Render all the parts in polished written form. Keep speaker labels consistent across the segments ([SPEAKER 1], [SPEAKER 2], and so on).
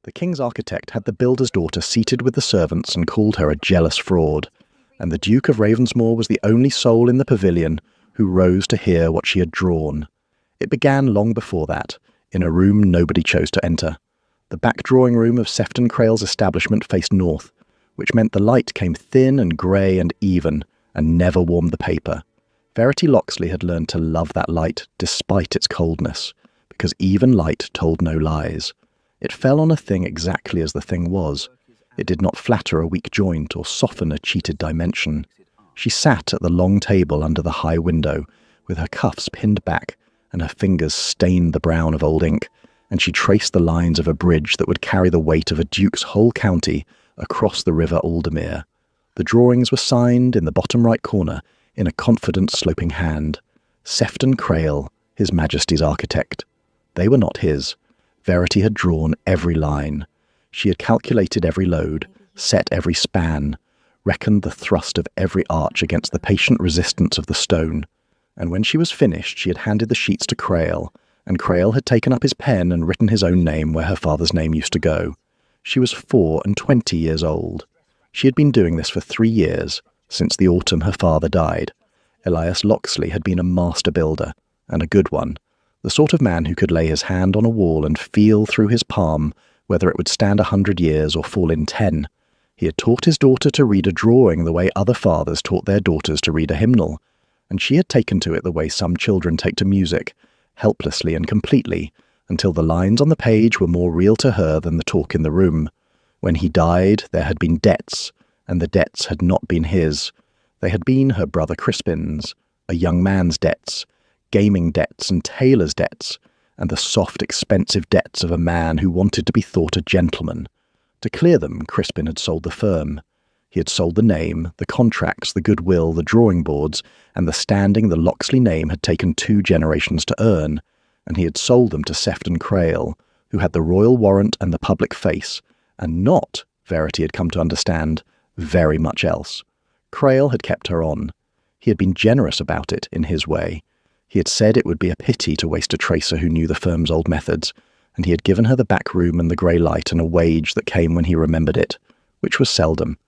[SPEAKER 1] The king's architect had the builder's daughter seated with the servants and called her a jealous fraud, and the Duke of Ravensmoor was the only soul in the pavilion who rose to hear what she had drawn. It began long before that, in a room nobody chose to enter. The back drawing room of Sefton Crail's establishment faced north, which meant the light came thin and grey and even, and never warmed the paper. Verity Locksley had learned to love that light despite its coldness, because even light told no lies. It fell on a thing exactly as the thing was. It did not flatter a weak joint or soften a cheated dimension. She sat at the long table under the high window, with her cuffs pinned back, and her fingers stained the brown of old ink, and she traced the lines of a bridge that would carry the weight of a duke's whole county across the river Aldermere. The drawings were signed in the bottom right corner in a confident sloping hand. Sefton Crail, His Majesty's architect. They were not his. Verity had drawn every line. She had calculated every load, set every span, reckoned the thrust of every arch against the patient resistance of the stone. And when she was finished, she had handed the sheets to Crail, and Crail had taken up his pen and written his own name where her father's name used to go. She was 24 years old. She had been doing this for 3 years, since the autumn her father died. Elias Locksley had been a master builder, and a good one. The sort of man who could lay his hand on a wall and feel through his palm whether it would stand 100 years or fall in 10. He had taught his daughter to read a drawing the way other fathers taught their daughters to read a hymnal, and she had taken to it the way some children take to music, helplessly and completely, until the lines on the page were more real to her than the talk in the room. When he died, there had been debts, and the debts had not been his. They had been her brother Crispin's, a young man's debts, gaming debts and tailor's debts, and the soft, expensive debts of a man who wanted to be thought a gentleman. To clear them, Crispin had sold the firm. He had sold the name, the contracts, the goodwill, the drawing boards, and the standing the Locksley name had taken 2 generations to earn, and he had sold them to Sefton Crail, who had the royal warrant and the public face, and not, Verity had come to understand, very much else. Crail had kept her on. He had been generous about it, in his way. He had said it would be a pity to waste a tracer who knew the firm's old methods, and he had given her the back room and the grey light and a wage that came when he remembered it, which was seldom.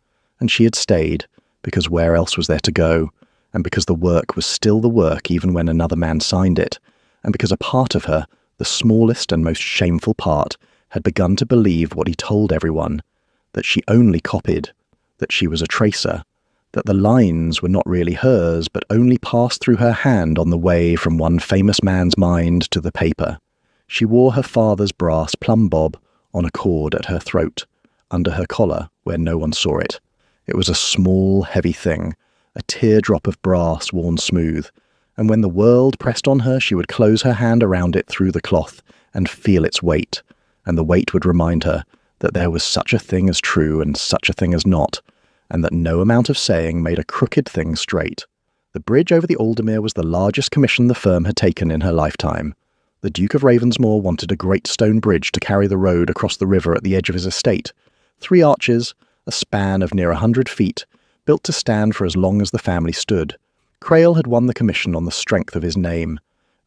[SPEAKER 1] And she had stayed, because where else was there to go, and because the work was still the work even when another man signed it, and because a part of her, the smallest and most shameful part, had begun to believe what he told everyone, that she only copied, that she was a tracer, that the lines were not really hers but only passed through her hand on the way from one famous man's mind to the paper. She wore her father's brass plumb bob on a cord at her throat, under her collar where no one saw it. It was a small, heavy thing, a teardrop of brass worn smooth, and when the world pressed on her she would close her hand around it through the cloth and feel its weight, and the weight would remind her that there was such a thing as true and such a thing as not, and that no amount of saying made a crooked thing straight. The bridge over the Aldermere was the largest commission the firm had taken in her lifetime. The Duke of Ravensmoor wanted a great stone bridge to carry the road across the river at the edge of his estate. 3 arches, a span of near 100 feet, built to stand for as long as the family stood. Crail had won the commission on the strength of his name.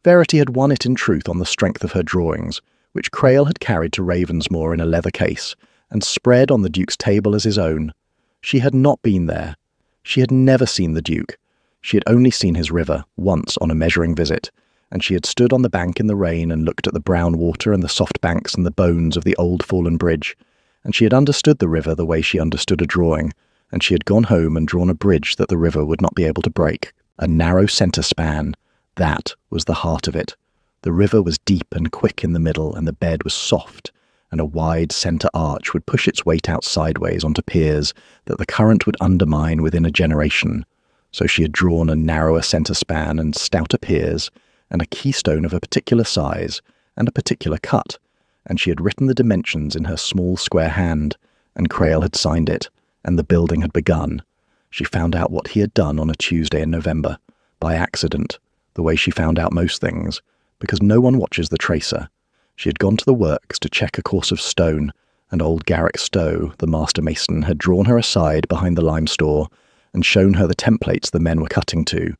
[SPEAKER 1] Verity had won it in truth on the strength of her drawings, which Crail had carried to Ravensmoor in a leather case, and spread on the Duke's table as his own. She had not been there. She had never seen the Duke. She had only seen his river, once on a measuring visit, and she had stood on the bank in the rain and looked at the brown water and the soft banks and the bones of the old fallen bridge, and she had understood the river the way she understood a drawing, and she had gone home and drawn a bridge that the river would not be able to break, a narrow centre span. That was the heart of it. The river was deep and quick in the middle, and the bed was soft, and a wide centre arch would push its weight out sideways onto piers that the current would undermine within a generation. So she had drawn a narrower centre span and stouter piers, and a keystone of a particular size and a particular cut, and she had written the dimensions in her small square hand, and Crail had signed it, and the building had begun. She found out what he had done on a Tuesday in November, by accident, the way she found out most things, because no one watches the tracer. She had gone to the works to check a course of stone, and old Garrick Stowe, the master mason, had drawn her aside behind the lime store and shown her the templates the men were cutting to.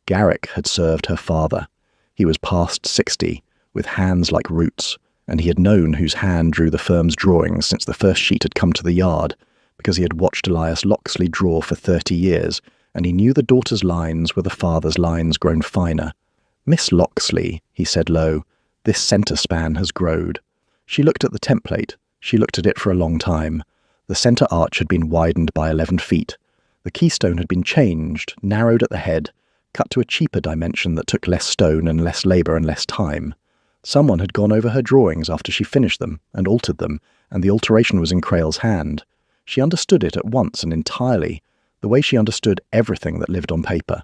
[SPEAKER 1] Garrick had served her father. He was past 60, with hands like roots, and he had known whose hand drew the firm's drawings since the first sheet had come to the yard, because he had watched Elias Loxley draw for 30 years, and he knew the daughter's lines were the father's lines grown finer. "Miss Loxley," he said low, "this centre span has growed." She looked at the template. She looked at it for a long time. The centre arch had been widened by 11 feet. The keystone had been changed, narrowed at the head, cut to a cheaper dimension that took less stone and less labour and less time. Someone had gone over her drawings after she finished them and altered them, and the alteration was in Crail's hand. She understood it at once and entirely, the way she understood everything that lived on paper.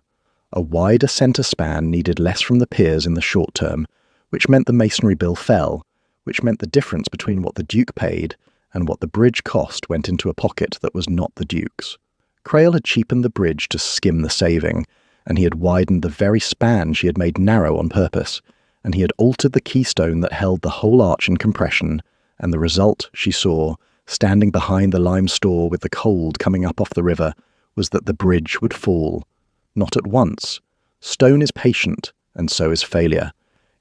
[SPEAKER 1] A wider centre span needed less from the piers in the short term, which meant the masonry bill fell, which meant the difference between what the Duke paid and what the bridge cost went into a pocket that was not the Duke's. Crail had cheapened the bridge to skim the saving, and he had widened the very span she had made narrow on purpose, and he had altered the keystone that held the whole arch in compression, and the result, she saw, standing behind the lime store with the cold coming up off the river, was that the bridge would fall. Not at once. Stone is patient, and so is failure.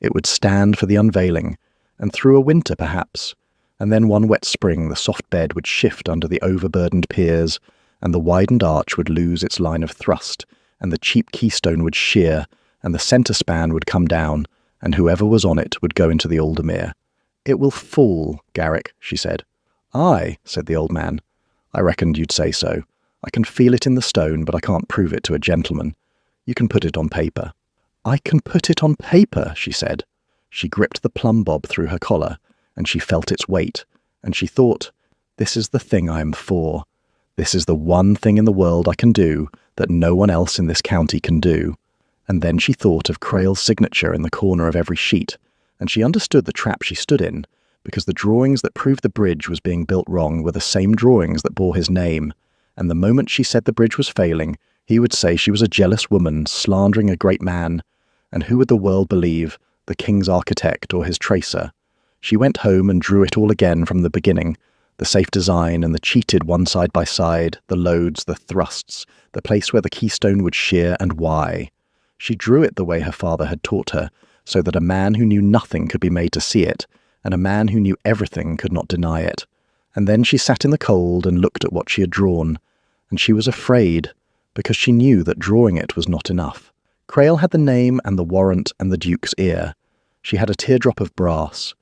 [SPEAKER 1] It would stand for the unveiling, and through a winter perhaps, and then one wet spring the soft bed would shift under the overburdened piers, and the widened arch would lose its line of thrust, and the cheap keystone would shear, and the centre span would come down, and whoever was on it would go into the Aldermere. "It will fall, Garrick," she said. "Aye," said the old man. "I reckoned you'd say so. I can feel it in the stone, but I can't prove it to a gentleman. You can put it on paper." "I can put it on paper," she said. She gripped the plumb bob through her collar, and she felt its weight, and she thought, "This is the thing I am for. This is the one thing in the world I can do that no one else in this county can do." And then she thought of Crail's signature in the corner of every sheet, and she understood the trap she stood in, because the drawings that proved the bridge was being built wrong were the same drawings that bore his name, and the moment she said the bridge was failing, he would say she was a jealous woman slandering a great man, and who would the world believe, the king's architect or his tracer? She went home and drew it all again from the beginning, the safe design and the cheated one side by side, the loads, the thrusts, the place where the keystone would shear and why. She drew it the way her father had taught her, so that a man who knew nothing could be made to see it, and a man who knew everything could not deny it. And then she sat in the cold and looked at what she had drawn, and she was afraid, because she knew that drawing it was not enough. Crail had the name and the warrant and the Duke's ear. She had a teardrop of brass,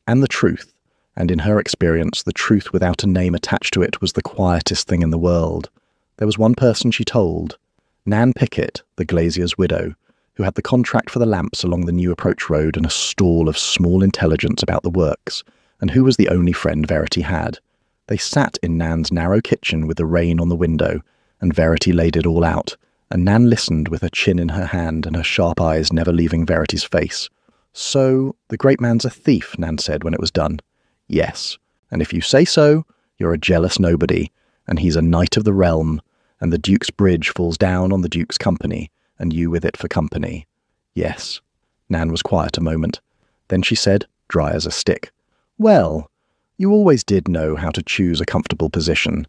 [SPEAKER 1] and the truth, and in her experience the truth without a name attached to it was the quietest thing in the world. There was one person she told, Nan Pickett, the glazier's widow, who had the contract for the lamps along the new approach road and a stall of small intelligence about the works, and who was the only friend Verity had. They sat in Nan's narrow kitchen with the rain on the window, and Verity laid it all out, and Nan listened with her chin in her hand and her sharp eyes never leaving Verity's face. "So, the great man's a thief," Nan said when it was done. "Yes, and if you say so, you're a jealous nobody, and he's a knight of the realm, and the Duke's bridge falls down on the Duke's company, and you with it for company." "Yes." Nan was quiet a moment. Then she said, dry as a stick, "Well, you always did know how to choose a comfortable position."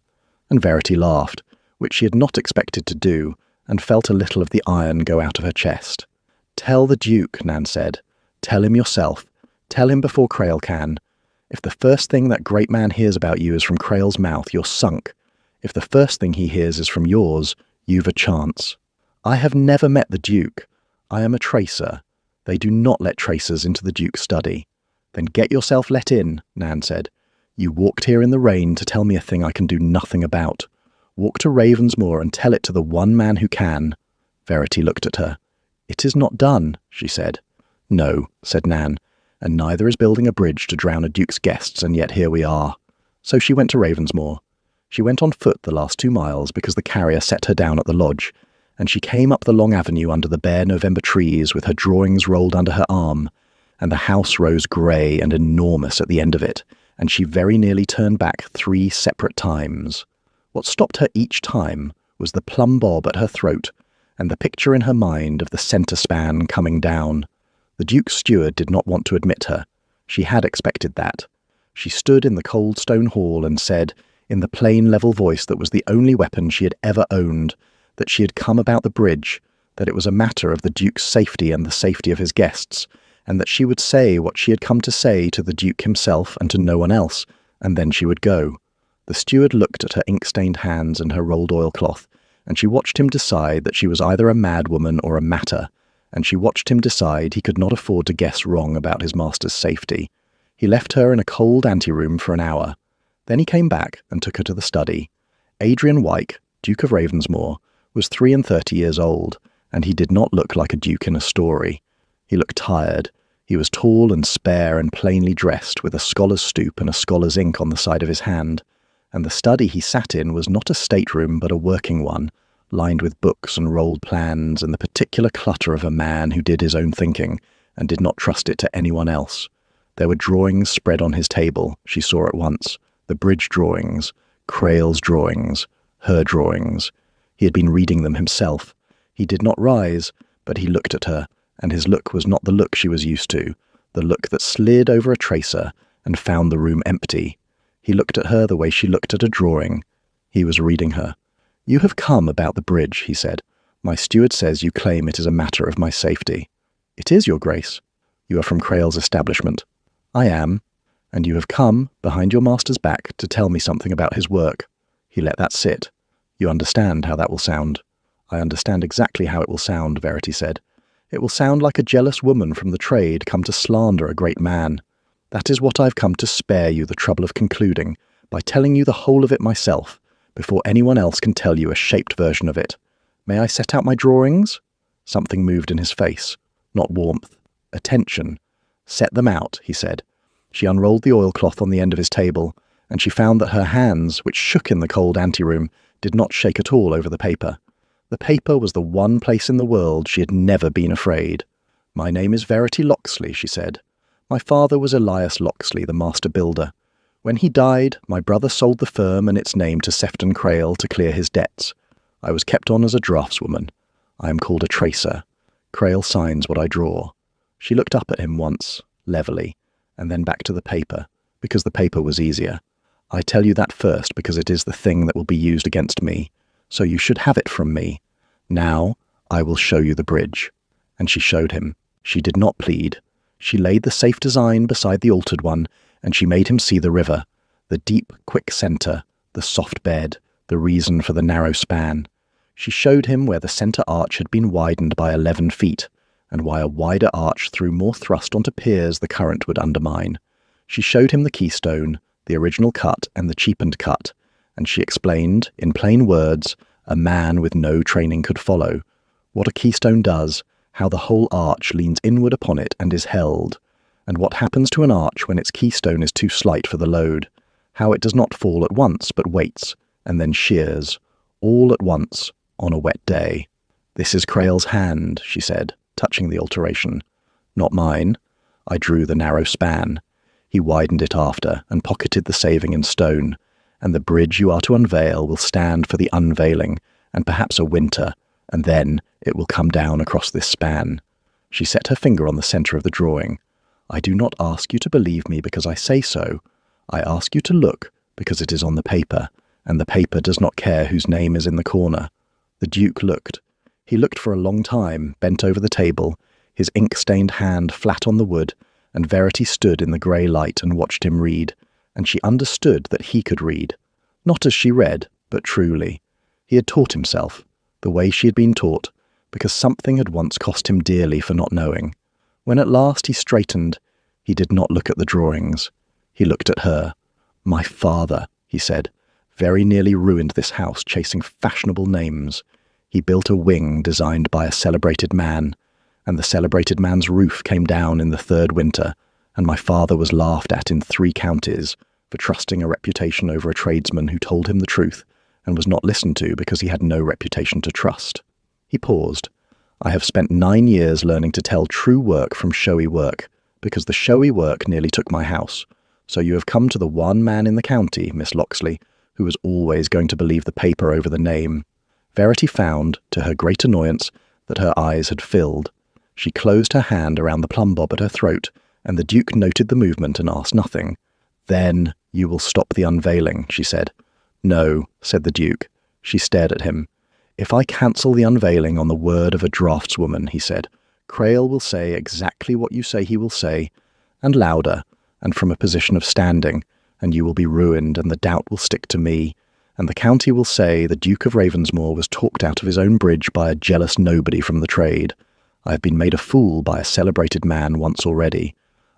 [SPEAKER 1] And Verity laughed, which she had not expected to do, and felt a little of the iron go out of her chest. "Tell the Duke," Nan said. "Tell him yourself. Tell him before Crail can. If the first thing that great man hears about you is from Crail's mouth, you're sunk. If the first thing he hears is from yours, you've a chance. I have never met the Duke. I am a tracer. They do not let tracers into the Duke's study." "Then get yourself let in," Nan said. "You walked here in the rain to tell me a thing I can do nothing about. Walk to Ravensmoor and tell it to the one man who can." Verity looked at her. "It is not done," she said. "No," said Nan, "and neither is building a bridge to drown a Duke's guests, and yet here we are." So she went to Ravensmoor. She went on foot the last 2 miles because the carrier set her down at the lodge, and she came up the long avenue under the bare November trees with her drawings rolled under her arm, and the house rose grey and enormous at the end of it, and she very nearly turned back 3 separate times. What stopped her each time was the plumb bob at her throat and the picture in her mind of the centre span coming down. The Duke's steward did not want to admit her. She had expected that. She stood in the cold stone hall and said, in the plain level voice that was the only weapon she had ever owned, that she had come about the bridge, that it was a matter of the Duke's safety and the safety of his guests, and that she would say what she had come to say to the Duke himself and to no one else, and then she would go. The steward looked at her ink-stained hands and her rolled oilcloth, and she watched him decide that she was either a madwoman or a matter, and she watched him decide he could not afford to guess wrong about his master's safety. He left her in a cold anteroom for an hour. Then he came back and took her to the study. Adrian Wyke, Duke of Ravensmore, was 33 years old, and he did not look like a duke in a story. He looked tired. He was tall and spare and plainly dressed, with a scholar's stoop and a scholar's ink on the side of his hand. And the study he sat in was not a stateroom but a working one, lined with books and rolled plans and the particular clutter of a man who did his own thinking and did not trust it to anyone else. There were drawings spread on his table, she saw at once, the bridge drawings, Crail's drawings, her drawings. He had been reading them himself. He did not rise, but he looked at her, and his look was not the look she was used to, the look that slid over a tracer and found the room empty. He looked at her the way she looked at a drawing. He was reading her. "You have come about the bridge," he said. "My steward says you claim it is a matter of my safety." "It is, your grace." "You are from Crail's establishment." "I am." "And you have come, behind your master's back, to tell me something about his work." He let that sit. "You understand how that will sound." "I understand exactly how it will sound," Verity said. "It will sound like a jealous woman from the trade come to slander a great man. That is what I've come to spare you the trouble of concluding, by telling you the whole of it myself, before anyone else can tell you a shaped version of it. May I set out my drawings?" Something moved in his face. Not warmth. Attention. "Set them out," he said. She unrolled the oilcloth on the end of his table, and she found that her hands, which shook in the cold anteroom, did not shake at all over the paper. The paper was the one place in the world she had never been afraid. "My name is Verity Locksley," she said. "My father was Elias Locksley, the master builder. When he died, my brother sold the firm and its name to Sefton Crail to clear his debts. I was kept on as a draftswoman. I am called a tracer. Crail signs what I draw." She looked up at him once, levelly, and then back to the paper, because the paper was easier. "I tell you that first because it is the thing that will be used against me, so you should have it from me. Now I will show you the bridge." And she showed him. She did not plead. She laid the safe design beside the altered one, and she made him see the river, the deep, quick centre, the soft bed, the reason for the narrow span. She showed him where the centre arch had been widened by 11 feet, and why a wider arch threw more thrust onto piers the current would undermine. She showed him the keystone, the original cut and the cheapened cut, and she explained, in plain words, a man with no training could follow, what a keystone does, how the whole arch leans inward upon it and is held, and what happens to an arch when its keystone is too slight for the load, how it does not fall at once but waits, and then shears, all at once, on a wet day. "This is Crail's hand," she said, touching the alteration. "Not mine." I drew the narrow span. He widened it after, and pocketed the saving in stone, and the bridge you are to unveil will stand for the unveiling, and perhaps a winter, and then it will come down across this span. She set her finger on the centre of the drawing. "I do not ask you to believe me because I say so. I ask you to look because it is on the paper, and the paper does not care whose name is in the corner." The Duke looked. He looked for a long time, bent over the table, his ink-stained hand flat on the wood, and Verity stood in the grey light and watched him read, and she understood that he could read. Not as she read, but truly. He had taught himself, the way she had been taught, because something had once cost him dearly for not knowing. When at last he straightened, he did not look at the drawings. He looked at her. "My father," he said, "very nearly ruined this house chasing fashionable names. He built a wing designed by a celebrated man, and the celebrated man's roof came down in the 3rd winter, and my father was laughed at in 3 counties for trusting a reputation over a tradesman who told him the truth and was not listened to because he had no reputation to trust." He paused. "I have spent 9 years learning to tell true work from showy work, because the showy work nearly took my house. So you have come to the one man in the county, Miss Locksley, who was always going to believe the paper over the name." Verity found, to her great annoyance, that her eyes had filled. She closed her hand around the plumb bob at her throat, and the Duke noted the movement and asked nothing. "Then you will stop the unveiling," she said. "No," said the Duke. She stared at him. "If I cancel the unveiling on the word of a draftswoman," he said, Crail will say exactly what you say he will say, and louder, and from a position of standing, and you will be ruined, and the doubt will stick to me, and the county will say the Duke of Ravensmoor was talked out of his own bridge by a jealous nobody from the trade. I have been made a fool by a celebrated man once already.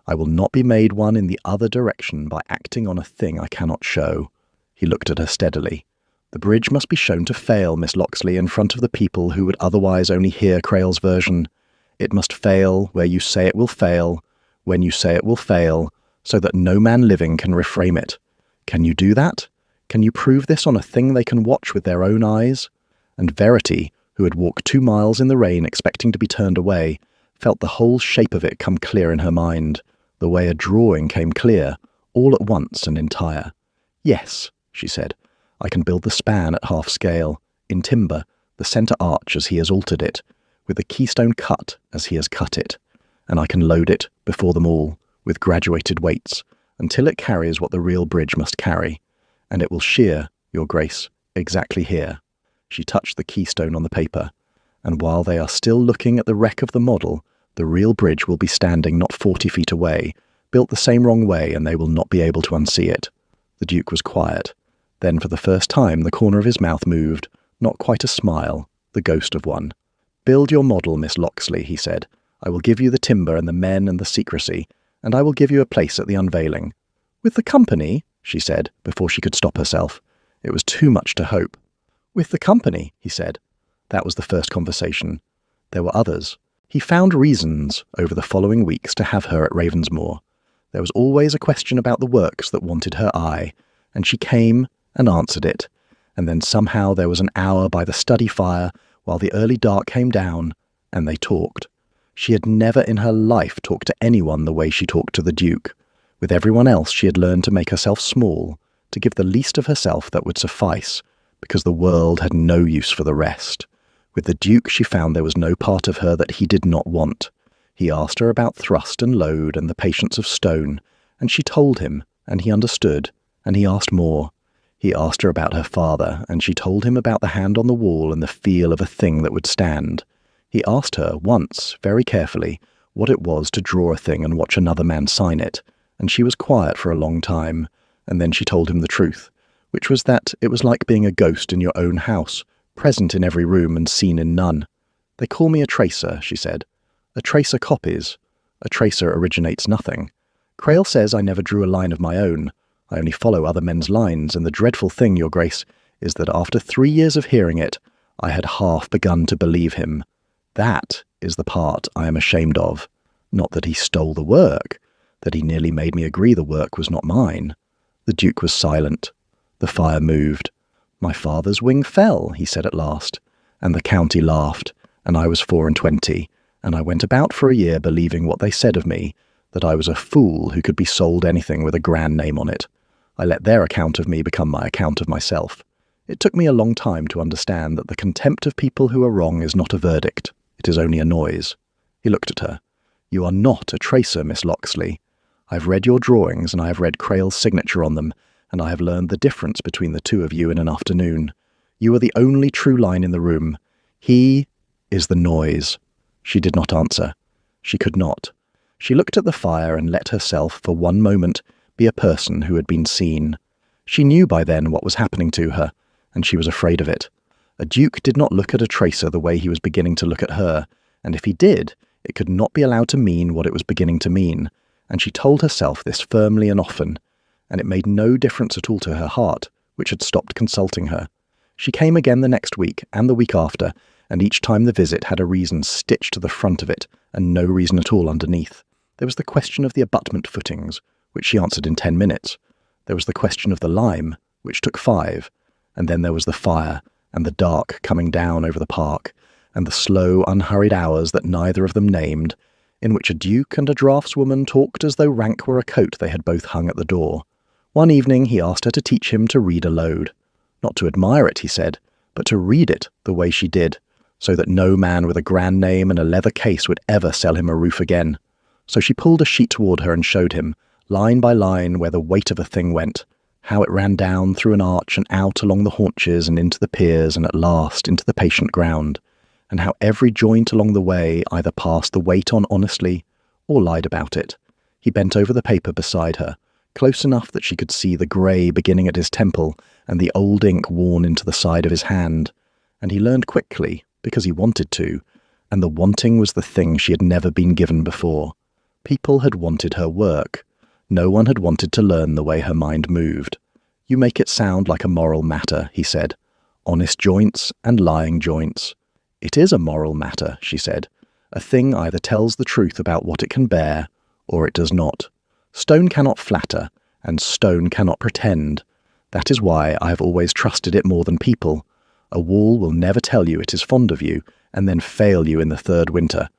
[SPEAKER 1] I will not be made one in the other direction by acting on a thing I cannot show." He looked at her steadily. "The bridge must be shown to fail, Miss Locksley, in front of the people who would otherwise only hear Crail's version. It must fail where you say it will fail, when you say it will fail, so that no man living can reframe it. Can you do that? Can you prove this on a thing they can watch with their own eyes?" And Verity, who had walked 2 miles in the rain expecting to be turned away, felt the whole shape of it come clear in her mind, the way a drawing came clear, all at once and entire. "Yes," she said, "I can build the span at half scale, in timber, the centre arch as he has altered it, with the keystone cut as he has cut it, and I can load it, before them all, with graduated weights, until it carries what the real bridge must carry, and it will shear, your grace, exactly here." She touched the keystone on the paper, "and while they are still looking at the wreck of the model, the real bridge will be standing not 40 feet away, built the same wrong way, and they will not be able to unsee it." The Duke was quiet. Then for the first time the corner of his mouth moved, not quite a smile, the ghost of one. "Build your model, Miss Locksley," he said. "I will give you the timber and the men and the secrecy, and I will give you a place at the unveiling." "With the company?" she said, before she could stop herself. It was too much to hope. "With the company," he said. That was the first conversation. There were others. He found reasons, over the following weeks, to have her at Ravensmoor. There was always a question about the works that wanted her eye, and she came and answered it, and then somehow there was an hour by the study fire while the early dark came down, and they talked. She had never in her life talked to anyone the way she talked to the Duke. With everyone else she had learned to make herself small, to give the least of herself that would suffice, because the world had no use for the rest. With the Duke she found there was no part of her that he did not want. He asked her about thrust and load and the patience of stone, and she told him, and he understood, and he asked more. He asked her about her father, and she told him about the hand on the wall and the feel of a thing that would stand. He asked her, once, very carefully, what it was to draw a thing and watch another man sign it, and she was quiet for a long time, and then she told him the truth, which was that it was like being a ghost in your own house, present in every room and seen in none. "They call me a tracer," she said. "A tracer copies. A tracer originates nothing. Crail says I never drew a line of my own. I only follow other men's lines, and the dreadful thing, your grace, is that after 3 years of hearing it, I had half begun to believe him. That is the part I am ashamed of. Not that he stole the work, that he nearly made me agree the work was not mine." The Duke was silent. The fire moved. "My father's wing fell," he said at last, "and the county laughed, and I was 24, and I went about for a year believing what they said of me, that I was a fool who could be sold anything with a grand name on it. I let their account of me become my account of myself. It took me a long time to understand that the contempt of people who are wrong is not a verdict, it is only a noise." He looked at her. "You are not a tracer, Miss Locksley. I've read your drawings, and I have read Crail's signature on them, and I have learned the difference between the two of you in an afternoon. You are the only true line in the room. He is the noise." She did not answer. She could not. She looked at the fire and let herself, for one moment, be a person who had been seen. She knew by then what was happening to her, and she was afraid of it. A duke did not look at a tracer the way he was beginning to look at her, and if he did, it could not be allowed to mean what it was beginning to mean, and she told herself this firmly and often, and it made no difference at all to her heart, which had stopped consulting her. She came again the next week, and the week after, and each time the visit had a reason stitched to the front of it, and no reason at all underneath. There was the question of the abutment footings, which she answered in 10 minutes. There was the question of the lime, which took 5, and then there was the fire, and the dark coming down over the park, and the slow, unhurried hours that neither of them named, in which a duke and a draftswoman talked as though rank were a coat they had both hung at the door. One evening he asked her to teach him to read a load. Not to admire it, he said, but to read it the way she did, so that no man with a grand name and a leather case would ever sell him a roof again. So she pulled a sheet toward her and showed him, line by line, where the weight of a thing went, how it ran down through an arch and out along the haunches and into the piers and at last into the patient ground. and how every joint along the way either passed the weight on honestly or lied about it. He bent over the paper beside her, close enough that she could see the grey beginning at his temple and the old ink worn into the side of his hand. And he learned quickly, because he wanted to, and the wanting was the thing she had never been given before. People had wanted her work. No one had wanted to learn the way her mind moved. "You make it sound like a moral matter," he said. "Honest joints and lying joints." "It is a moral matter," she said. "A thing either tells the truth about what it can bear, or it does not. Stone cannot flatter, and stone cannot pretend. That is why I have always trusted it more than people. A wall will never tell you it is fond of you, and then fail you in the third winter.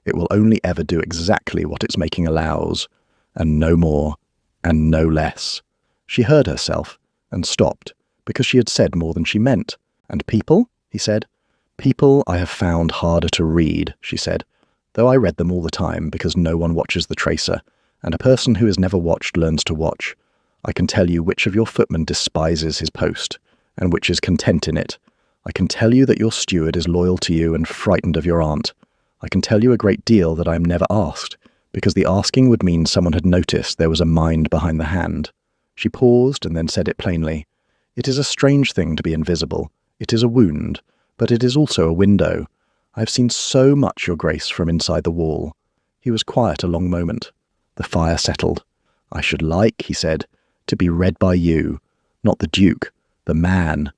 [SPEAKER 1] It will only ever do exactly what its making allows, and no more, and no less." She heard herself, and stopped, because she had said more than she meant. "And people?" he said. "People I have found harder to read," she said, "though I read them all the time because no one watches the tracer, and a person who has never watched learns to watch. I can tell you which of your footmen despises his post, and which is content in it. I can tell you that your steward is loyal to you and frightened of your aunt. I can tell you a great deal that I am never asked, because the asking would mean someone had noticed there was a mind behind the hand." She paused and then said it plainly. "It is a strange thing to be invisible. It is a wound, but it is also a window. I have seen so much, your grace, from inside the wall." He was quiet a long moment. The fire settled. "I should like," he said, "to be read by you. Not the Duke, the man.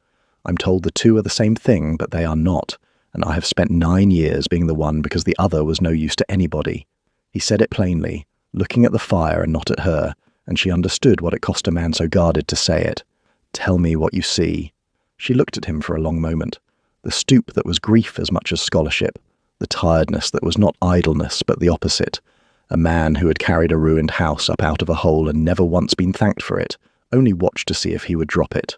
[SPEAKER 1] I'm told the two are the same thing, but they are not, and I have spent 9 years being the one because the other was no use to anybody." He said it plainly, looking at the fire and not at her, and she understood what it cost a man so guarded to say it. "Tell me what you see." She looked at him for a long moment. The stoop that was grief as much as scholarship, the tiredness that was not idleness but the opposite, a man who had carried a ruined house up out of a hole and never once been thanked for it, only watched to see if he would drop it.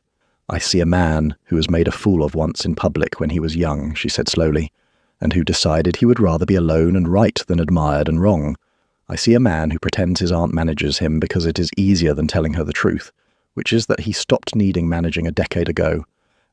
[SPEAKER 1] "I see a man who was made a fool of once in public when he was young," she said slowly, "and who decided he would rather be alone and right than admired and wrong. I see a man who pretends his aunt manages him because it is easier than telling her the truth, which is that he stopped needing managing a decade ago.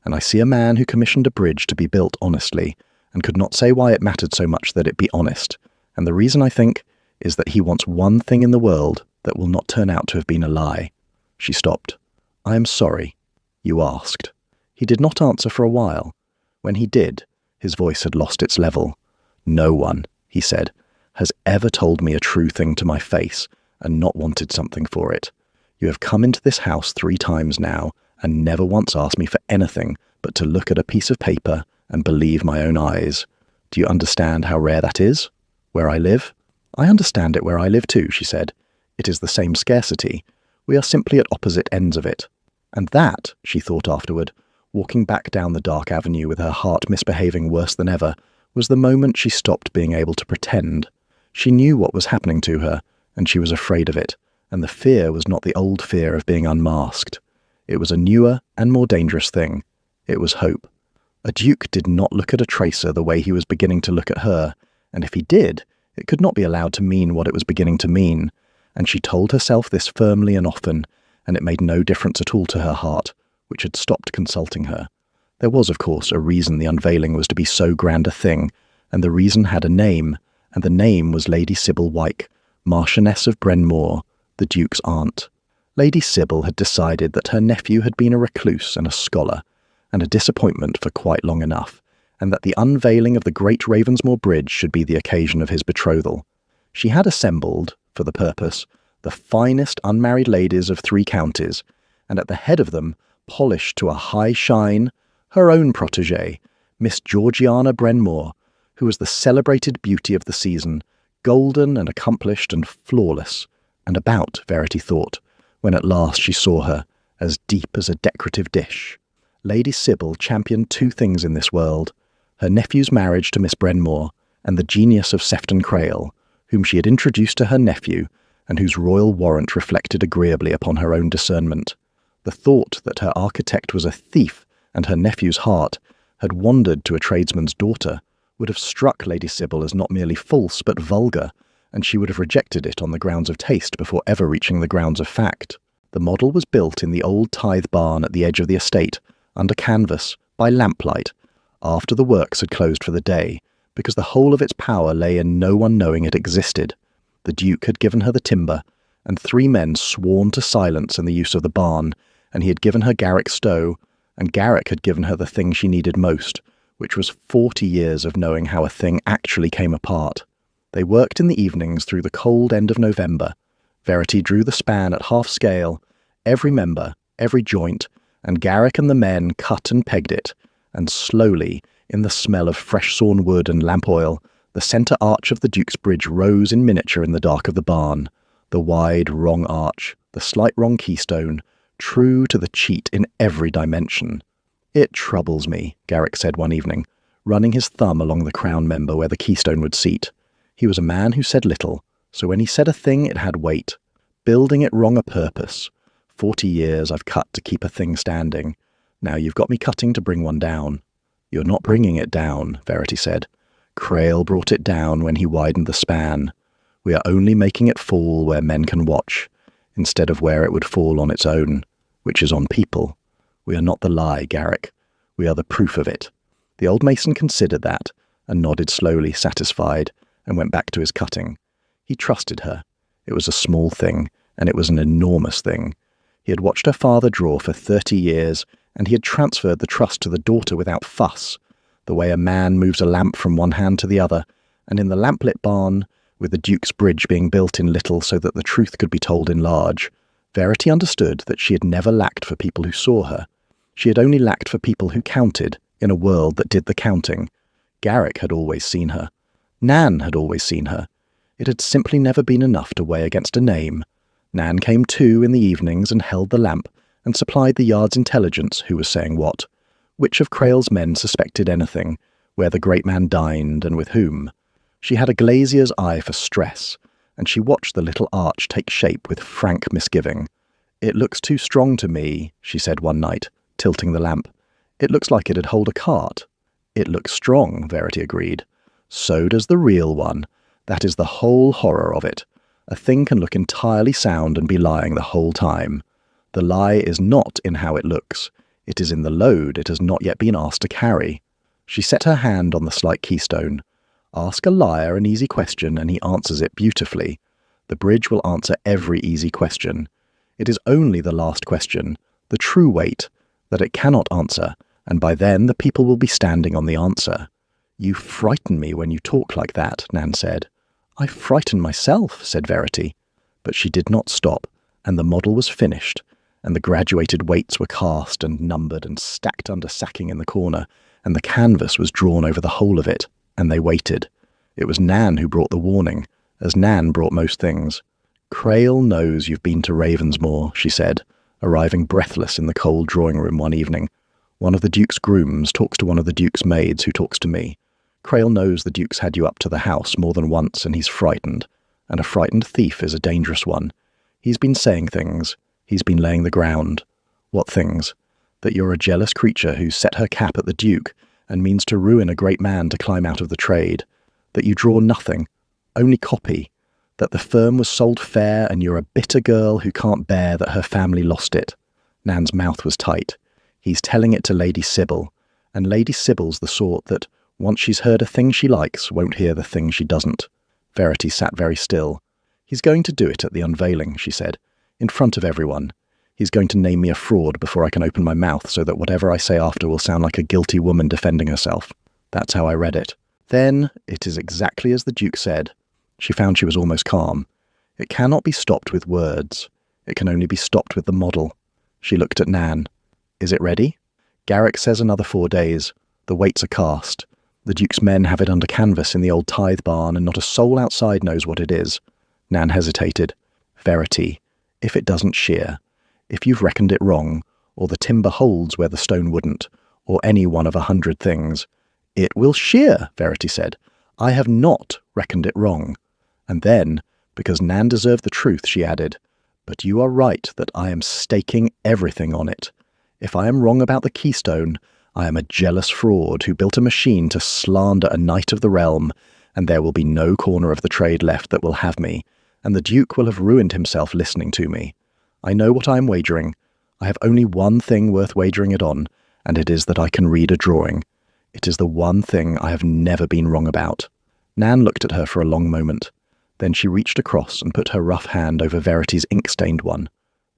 [SPEAKER 1] And I see a man who commissioned a bridge to be built honestly, and could not say why it mattered so much that it be honest. And the reason, I think, is that he wants one thing in the world that will not turn out to have been a lie." She stopped. "I am sorry. You asked." He did not answer for a while. When he did, his voice had lost its level. "No one," he said, "has ever told me a true thing to my face and not wanted something for it. You have come into this house 3 times now and never once asked me for anything but to look at a piece of paper and believe my own eyes. Do you understand how rare that is? Where I live?" "I understand it where I live too," she said. "It is the same scarcity. We are simply at opposite ends of it." And that, she thought afterward, walking back down the dark avenue with her heart misbehaving worse than ever, was the moment she stopped being able to pretend. She knew what was happening to her, and she was afraid of it, and the fear was not the old fear of being unmasked. It was a newer and more dangerous thing. It was hope. A duke did not look at a tracer the way he was beginning to look at her, and if he did, it could not be allowed to mean what it was beginning to mean, and she told herself this firmly and often, and it made no difference at all to her heart, which had stopped consulting her. There was, of course, a reason the unveiling was to be so grand a thing, and the reason had a name, and the name was Lady Sybil Wyke, Marchioness of Brenmore, the Duke's aunt. Lady Sybil had decided that her nephew had been a recluse and a scholar, and a disappointment for quite long enough, and that the unveiling of the great Ravensmoor Bridge should be the occasion of his betrothal. She had assembled, for the purpose, the finest unmarried ladies of 3 counties, and at the head of them, polished to a high shine, her own protégée, Miss Georgiana Brenmore, who was the celebrated beauty of the season, golden and accomplished and flawless, and about, Verity thought, when at last she saw her, as deep as a decorative dish. Lady Sybil championed 2 things in this world, her nephew's marriage to Miss Brenmore, and the genius of Sefton Crail, whom she had introduced to her nephew, and whose royal warrant reflected agreeably upon her own discernment. The thought that her architect was a thief and her nephew's heart had wandered to a tradesman's daughter would have struck Lady Sybil as not merely false but vulgar, and she would have rejected it on the grounds of taste before ever reaching the grounds of fact. The model was built in the old tithe barn at the edge of the estate, under canvas, by lamplight, after the works had closed for the day, because the whole of its power lay in no one knowing it existed. The Duke had given her the timber, and 3 men sworn to silence and the use of the barn, and he had given her Garrick Stowe, and Garrick had given her the thing she needed most, which was 40 years of knowing how a thing actually came apart. They worked in the evenings through the cold end of November. Verity drew the span at half scale, every member, every joint, and Garrick and the men cut and pegged it, and slowly, in the smell of fresh sawn wood and lamp oil, the centre arch of the Duke's bridge rose in miniature in the dark of the barn, the wide, wrong arch, the slight wrong keystone, true to the cheat in every dimension. "It troubles me," Garrick said one evening, running his thumb along the crown member where the keystone would seat. He was a man who said little, so when he said a thing it had weight. "Building it wrong a purpose. 40 years I've cut to keep a thing standing. Now you've got me cutting to bring one down." "You're not bringing it down," Verity said. "Crail brought it down when he widened the span. We are only making it fall where men can watch, instead of where it would fall on its own, which is on people. We are not the lie, Garrick. We are the proof of it." The old mason considered that, and nodded slowly, satisfied, and went back to his cutting. He trusted her. It was a small thing, and it was an enormous thing. He had watched her father draw for 30 years, and he had transferred the trust to the daughter without fuss, the way a man moves a lamp from one hand to the other, and in the lamplit barn, with the Duke's bridge being built in little so that the truth could be told in large, Verity understood that she had never lacked for people who saw her. She had only lacked for people who counted, in a world that did the counting. Garrick had always seen her. Nan had always seen her. It had simply never been enough to weigh against a name. Nan came too in the evenings and held the lamp, and supplied the yard's intelligence who was saying what, which of Crail's men suspected anything, where the great man dined and with whom. She had a glazier's eye for stress, and she watched the little arch take shape with frank misgiving. "It looks too strong to me," she said one night, tilting the lamp. "It looks like it'd hold a cart." "It looks strong," Verity agreed. "So does the real one. That is the whole horror of it. A thing can look entirely sound and be lying the whole time. The lie is not in how it looks. It is in the load it has not yet been asked to carry." She set her hand on the slight keystone. "Ask a liar an easy question and he answers it beautifully. The bridge will answer every easy question. It is only the last question, the true weight, that it cannot answer, and by then the people will be standing on the answer." "You frighten me when you talk like that," Nan said. "I frighten myself," said Verity. But she did not stop, and the model was finished, and the graduated weights were cast and numbered and stacked under sacking in the corner, and the canvas was drawn over the whole of it, and they waited. It was Nan who brought the warning, as Nan brought most things. "Crail knows you've been to Ravensmoor," she said, arriving breathless in the cold drawing-room one evening. "One of the Duke's grooms talks to one of the Duke's maids who talks to me. Crail knows the Duke's had you up to the house more than once, and he's frightened. And a frightened thief is a dangerous one. He's been saying things. He's been laying the ground." "What things?" "That you're a jealous creature who's set her cap at the Duke, and means to ruin a great man to climb out of the trade. That you draw nothing, only copy. That the firm was sold fair, and you're a bitter girl who can't bear that her family lost it." Nan's mouth was tight. "He's telling it to Lady Sybil, and Lady Sybil's the sort that, once she's heard a thing she likes, won't hear the thing she doesn't." Verity sat very still. "He's going to do it at the unveiling," she said, "in front of everyone. He's going to name me a fraud before I can open my mouth so that whatever I say after will sound like a guilty woman defending herself." That's how I read it. Then, it is exactly as the Duke said. She found she was almost calm. It cannot be stopped with words. It can only be stopped with the model. She looked at Nan. "Is it ready?" "Garrick says another 4 days. The weights are cast. The Duke's men have it under canvas in the old tithe barn, and not a soul outside knows what it is." Nan hesitated. "Verity, if it doesn't shear, if you've reckoned it wrong, or the timber holds where the stone wouldn't, or any one of 100 things—" "It will shear," Verity said. "I have not reckoned it wrong." And then, because Nan deserved the truth, she added, "But you are right that I am staking everything on it. If I am wrong about the keystone, I am a jealous fraud who built a machine to slander a knight of the realm, and there will be no corner of the trade left that will have me, and the Duke will have ruined himself listening to me. I know what I am wagering. I have only one thing worth wagering it on, and it is that I can read a drawing. It is the one thing I have never been wrong about." Nan looked at her for a long moment. Then she reached across and put her rough hand over Verity's ink-stained one.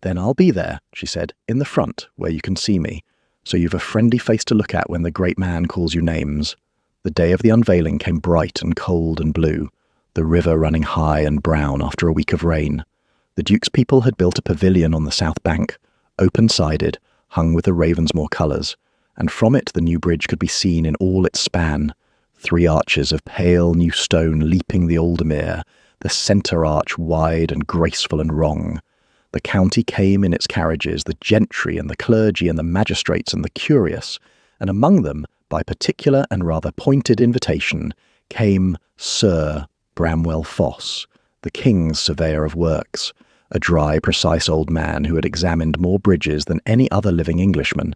[SPEAKER 1] "Then I'll be there," she said, "in the front, where you can see me, so you've a friendly face to look at when the great man calls you names." The day of the unveiling came bright and cold and blue, the river running high and brown after a week of rain. The Duke's people had built a pavilion on the south bank, open-sided, hung with the Ravensmoor colours, and from it the new bridge could be seen in all its span, 3 arches of pale new stone leaping the Aldermere, the centre arch wide and graceful and wrong. The county came in its carriages, the gentry and the clergy and the magistrates and the curious, and among them, by particular and rather pointed invitation, came Sir Bramwell Foss, the King's Surveyor of Works, a dry, precise old man who had examined more bridges than any other living Englishman,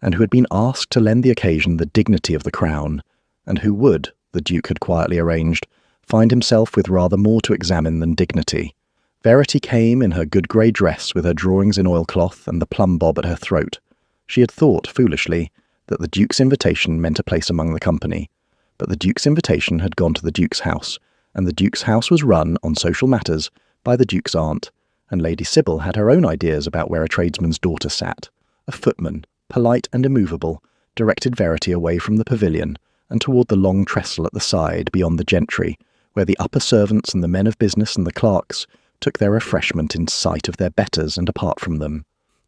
[SPEAKER 1] and who had been asked to lend the occasion the dignity of the crown, and who would, the Duke had quietly arranged, find himself with rather more to examine than dignity. Verity came in her good grey dress with her drawings in oilcloth and the plumb bob at her throat. She had thought, foolishly, that the Duke's invitation meant a place among the company, but the Duke's invitation had gone to the Duke's house, and the Duke's house was run, on social matters, by the Duke's aunt, and Lady Sybil had her own ideas about where a tradesman's daughter sat. A footman, polite and immovable, directed Verity away from the pavilion and toward the long trestle at the side beyond the gentry, where the upper servants and the men of business and the clerks took their refreshment in sight of their betters and apart from them.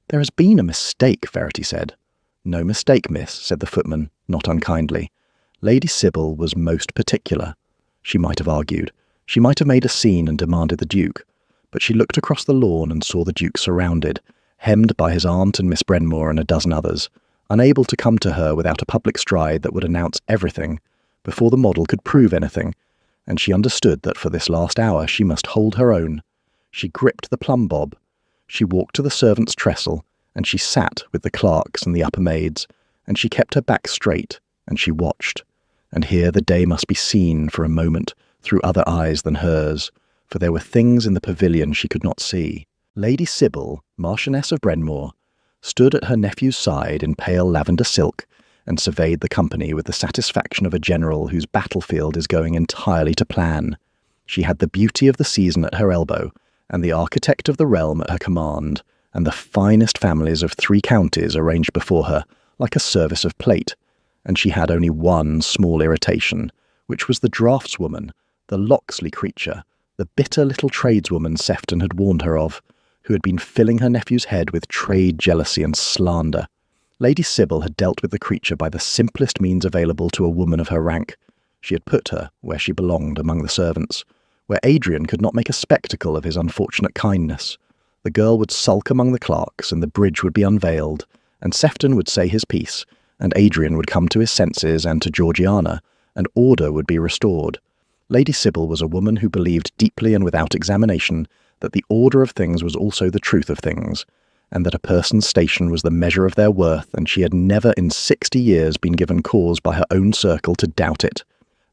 [SPEAKER 1] "There has been a mistake," Verity said. "No mistake, miss," said the footman, not unkindly. Lady Sybil was most particular. She might have argued. She might have made a scene and demanded the Duke. But she looked across the lawn and saw the Duke surrounded, hemmed by his aunt and Miss Brenmore and a dozen others, unable to come to her without a public stride that would announce everything, before the model could prove anything, and she understood that for this last hour she must hold her own. She gripped the plumb bob. She walked to the servants' trestle, and she sat with the clerks and the upper maids, and she kept her back straight, and she watched. And here the day must be seen for a moment through other eyes than hers, for there were things in the pavilion she could not see. Lady Sybil, Marchioness of Brenmore, stood at her nephew's side in pale lavender silk, and surveyed the company with the satisfaction of a general whose battlefield is going entirely to plan. She had the beauty of the season at her elbow, and the architect of the realm at her command, and the finest families of 3 counties arranged before her, like a service of plate, and she had only one small irritation, which was the draftswoman, the Locksley creature, the bitter little tradeswoman Sefton had warned her of, who had been filling her nephew's head with trade jealousy and slander. Lady Sybil had dealt with the creature by the simplest means available to a woman of her rank. She had put her where she belonged among the servants, where Adrian could not make a spectacle of his unfortunate kindness. The girl would sulk among the clerks, and the bridge would be unveiled, and Sefton would say his piece, and Adrian would come to his senses and to Georgiana, and order would be restored. Lady Sybil was a woman who believed deeply and without examination that the order of things was also the truth of things, and that a person's station was the measure of their worth, and she had never in 60 years been given cause by her own circle to doubt it.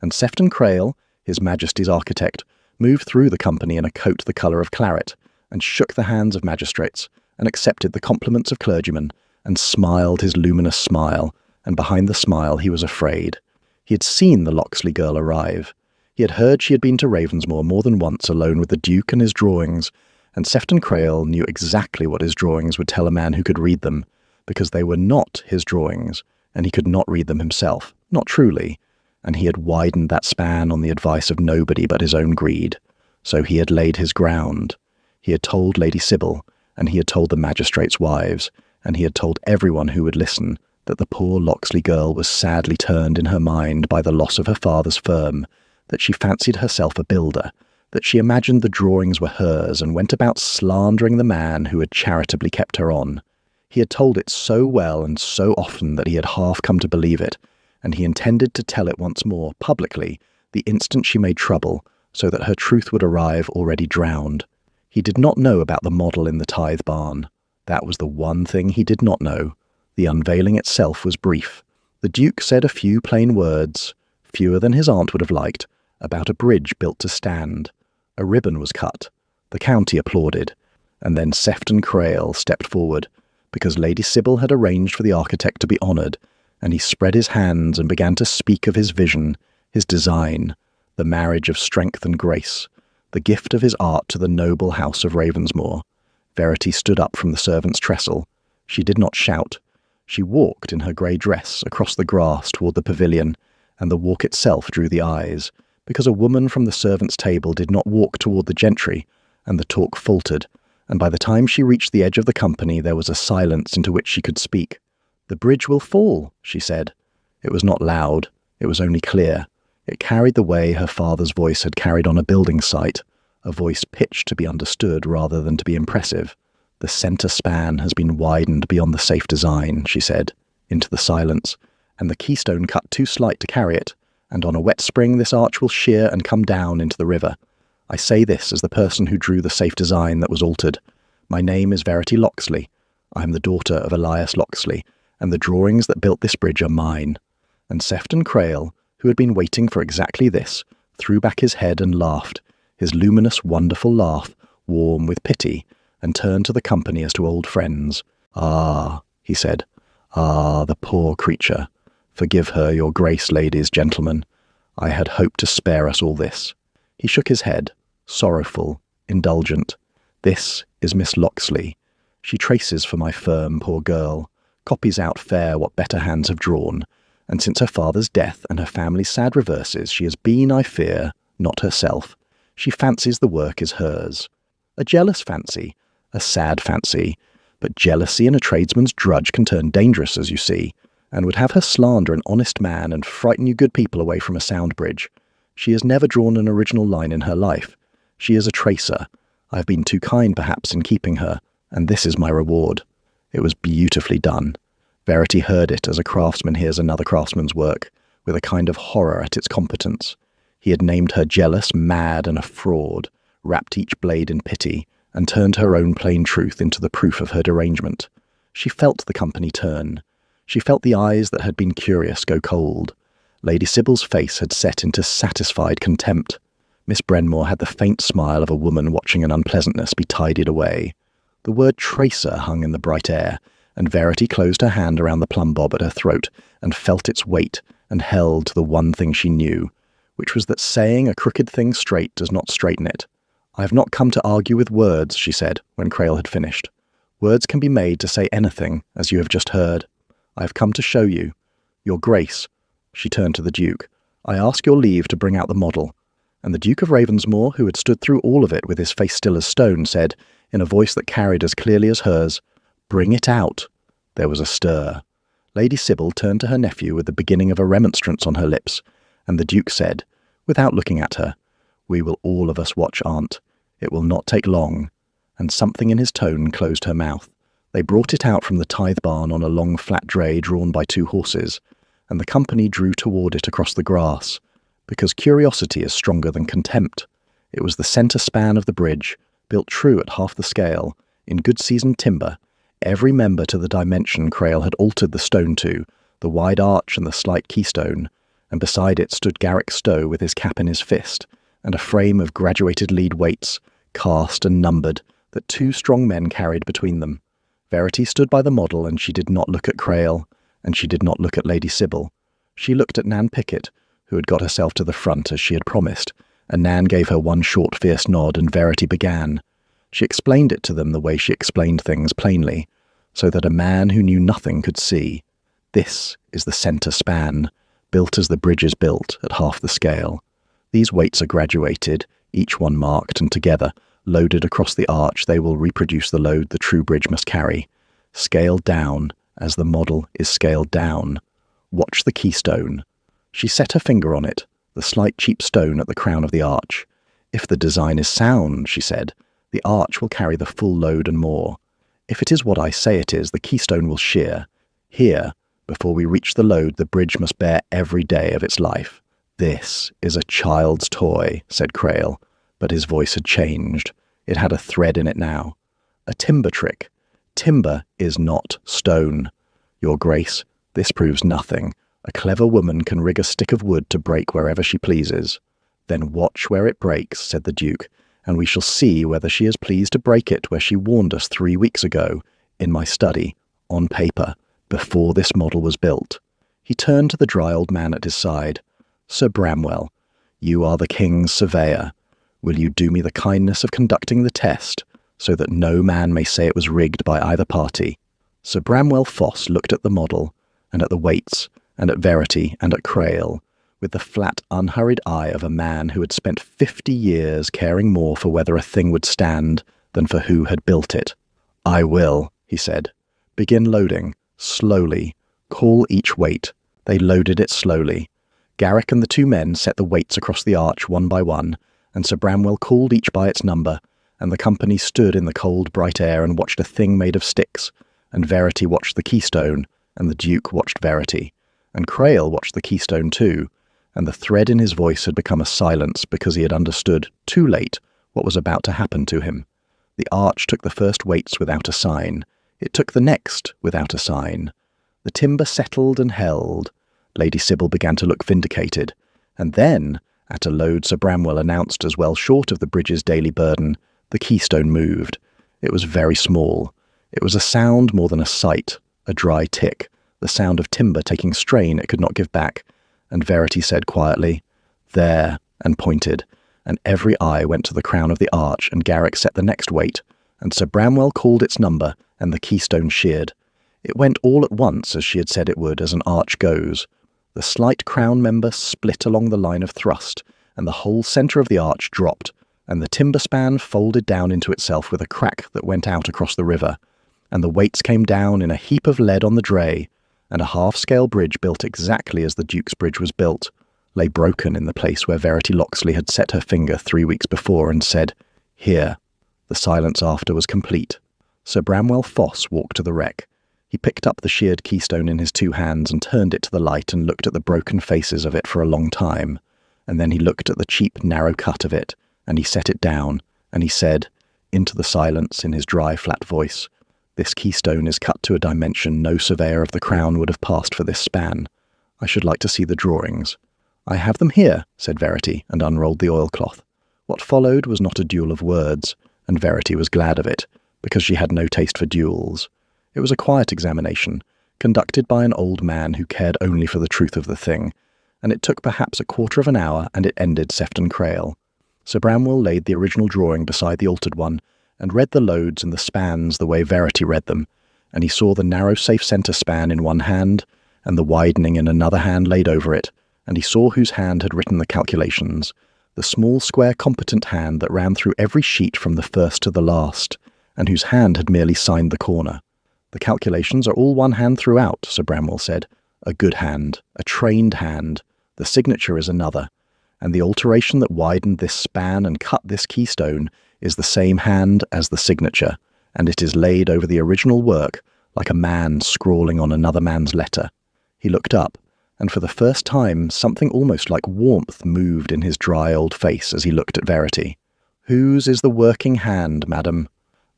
[SPEAKER 1] And Sefton Crail, His Majesty's architect, moved through the company in a coat the colour of claret, and shook the hands of magistrates, and accepted the compliments of clergymen, and smiled his luminous smile, and behind the smile he was afraid. He had seen the Locksley girl arrive. He had heard she had been to Ravensmoor more than once alone with the Duke and his drawings, and Sefton Crail knew exactly what his drawings would tell a man who could read them, because they were not his drawings, and he could not read them himself, not truly, and he had widened that span on the advice of nobody but his own greed. So he had laid his ground. He had told Lady Sybil, and he had told the magistrates' wives, and he had told everyone who would listen, that the poor Locksley girl was sadly turned in her mind by the loss of her father's firm, that she fancied herself a builder, that she imagined the drawings were hers and went about slandering the man who had charitably kept her on. He had told it so well and so often that he had half come to believe it, and he intended to tell it once more, publicly, the instant she made trouble, so that her truth would arrive already drowned. He did not know about the model in the tithe barn. That was the one thing he did not know. The unveiling itself was brief. The Duke said a few plain words, fewer than his aunt would have liked, about a bridge built to stand. A ribbon was cut. The county applauded. And then Sefton Crail stepped forward, because Lady Sybil had arranged for the architect to be honoured, and he spread his hands and began to speak of his vision, his design, the marriage of strength and grace, the gift of his art to the noble house of Ravensmoor. Verity stood up from the servant's trestle. She did not shout. She walked in her grey dress across the grass toward the pavilion, and the walk itself drew the eyes, because a woman from the servants' table did not walk toward the gentry, and the talk faltered, and by the time she reached the edge of the company there was a silence into which she could speak. "The bridge will fall," she said. It was not loud, it was only clear. It carried the way her father's voice had carried on a building site, a voice pitched to be understood rather than to be impressive. "The centre span has been widened beyond the safe design," she said, into the silence, "and the keystone cut too slight to carry it, and on a wet spring this arch will shear and come down into the river. I say this as the person who drew the safe design that was altered. My name is Verity Locksley. I am the daughter of Elias Locksley, and the drawings that built this bridge are mine." And Sefton Crail, who had been waiting for exactly this, threw back his head and laughed, his luminous, wonderful laugh, warm with pity, and turned to the company as to old friends. "Ah," he said, "ah, the poor creature. Forgive her, your grace, ladies, gentlemen. I had hoped to spare us all this." He shook his head, sorrowful, indulgent. "This is Miss Locksley. She traces for my firm, poor girl, copies out fair what better hands have drawn, and since her father's death and her family's sad reverses, she has been, I fear, not herself. She fancies the work is hers. A jealous fancy, a sad fancy, but jealousy in a tradesman's drudge can turn dangerous, as you see, and would have her slander an honest man and frighten you good people away from a sound bridge. She has never drawn an original line in her life. She is a tracer. I have been too kind, perhaps, in keeping her, and this is my reward." It was beautifully done. Verity heard it as a craftsman hears another craftsman's work, with a kind of horror at its competence. He had named her jealous, mad, and a fraud, wrapped each blade in pity, and turned her own plain truth into the proof of her derangement. She felt the company turn. She felt the eyes that had been curious go cold. Lady Sybil's face had set into satisfied contempt. Miss Brenmore had the faint smile of a woman watching an unpleasantness be tidied away. The word tracer hung in the bright air, and Verity closed her hand around the plumb bob at her throat and felt its weight and held to the one thing she knew, which was that saying a crooked thing straight does not straighten it. "I have not come to argue with words," she said, when Crail had finished. "Words can be made to say anything, as you have just heard. I have come to show you. Your Grace," she turned to the Duke, "I ask your leave to bring out the model." And the Duke of Ravensmoor, who had stood through all of it with his face still as stone, said, in a voice that carried as clearly as hers, "Bring it out." There was a stir. Lady Sybil turned to her nephew with the beginning of a remonstrance on her lips, and the Duke said, without looking at her, "We will all of us watch, Aunt. It will not take long." And something in his tone closed her mouth. They brought it out from the tithe barn on a long flat dray drawn by 2 horses, and the company drew toward it across the grass, because curiosity is stronger than contempt. It was the centre span of the bridge, built true at half the scale, in good seasoned timber, every member to the dimension Crail had altered the stone to, the wide arch and the slight keystone, and beside it stood Garrick Stow with his cap in his fist, and a frame of graduated lead weights, cast and numbered, that 2 strong men carried between them. Verity stood by the model, and she did not look at Crail, and she did not look at Lady Sybil. She looked at Nan Pickett, who had got herself to the front as she had promised, and Nan gave her one short fierce nod, and Verity began. She explained it to them the way she explained things plainly, so that a man who knew nothing could see. This is the centre span, built as the bridge is built, at half the scale. These weights are graduated, each one marked, and together, loaded across the arch, they will reproduce the load the true bridge must carry. Scaled down, as the model is scaled down. Watch the keystone. She set her finger on it, the slight cheap stone at the crown of the arch. If the design is sound, she said, the arch will carry the full load and more. If it is what I say it is, the keystone will shear. Here, before we reach the load, the bridge must bear every day of its life. "This is a child's toy," said Crail, but his voice had changed. It had a thread in it now. "A timber trick. Timber is not stone. Your Grace, this proves nothing. A clever woman can rig a stick of wood to break wherever she pleases." "Then watch where it breaks," said the Duke, "and we shall see whether she is pleased to break it where she warned us 3 weeks ago, in my study, on paper, before this model was built." He turned to the dry old man at his side. "Sir Bramwell, you are the king's surveyor. Will you do me the kindness of conducting the test, so that no man may say it was rigged by either party?" Sir Bramwell Foss looked at the model, and at the weights, and at Verity, and at Crail, with the flat, unhurried eye of a man who had spent 50 years caring more for whether a thing would stand than for who had built it. "I will," he said. "Begin loading, slowly. Call each weight." They loaded it slowly. Garrick and the two men set the weights across the arch one by one, and Sir Bramwell called each by its number, and the company stood in the cold, bright air and watched a thing made of sticks, and Verity watched the keystone, and the Duke watched Verity, and Crail watched the keystone too, and the thread in his voice had become a silence because he had understood, too late, what was about to happen to him. The arch took the first weights without a sign. It took the next without a sign. The timber settled and held. Lady Sybil began to look vindicated, and then, at a load Sir Bramwell announced as well short of the bridge's daily burden, the keystone moved. It was very small. It was a sound more than a sight, a dry tick, the sound of timber taking strain it could not give back, and Verity said quietly, "There," and pointed, and every eye went to the crown of the arch, and Garrick set the next weight, and Sir Bramwell called its number, and the keystone sheared. It went all at once, as she had said it would, as an arch goes. The slight crown member split along the line of thrust, and the whole centre of the arch dropped, and the timber span folded down into itself with a crack that went out across the river, and the weights came down in a heap of lead on the dray, and a half-scale bridge built exactly as the Duke's bridge was built, lay broken in the place where Verity Locksley had set her finger 3 weeks before and said, "Here." The silence after was complete. Sir Bramwell Foss walked to the wreck. He picked up the sheared keystone in his 2 hands and turned it to the light and looked at the broken faces of it for a long time, and then he looked at the cheap, narrow cut of it, and he set it down, and he said, into the silence in his dry, flat voice, "This keystone is cut to a dimension no surveyor of the Crown would have passed for this span. I should like to see the drawings." "I have them here," said Verity, and unrolled the oilcloth. What followed was not a duel of words, and Verity was glad of it, because she had no taste for duels. It was a quiet examination, conducted by an old man who cared only for the truth of the thing, and it took perhaps a quarter of an hour, and it ended Sefton Crail. Sir Bramwell laid the original drawing beside the altered one, and read the loads and the spans the way Verity read them, and he saw the narrow safe centre span in one hand, and the widening in another hand laid over it, and he saw whose hand had written the calculations, the small square competent hand that ran through every sheet from the first to the last, and whose hand had merely signed the corner. "The calculations are all one hand throughout," Sir Bramwell said. "A good hand, a trained hand. The signature is another. And the alteration that widened this span and cut this keystone is the same hand as the signature, and it is laid over the original work like a man scrawling on another man's letter." He looked up, and for the first time something almost like warmth moved in his dry old face as he looked at Verity. "Whose is the working hand, madam?"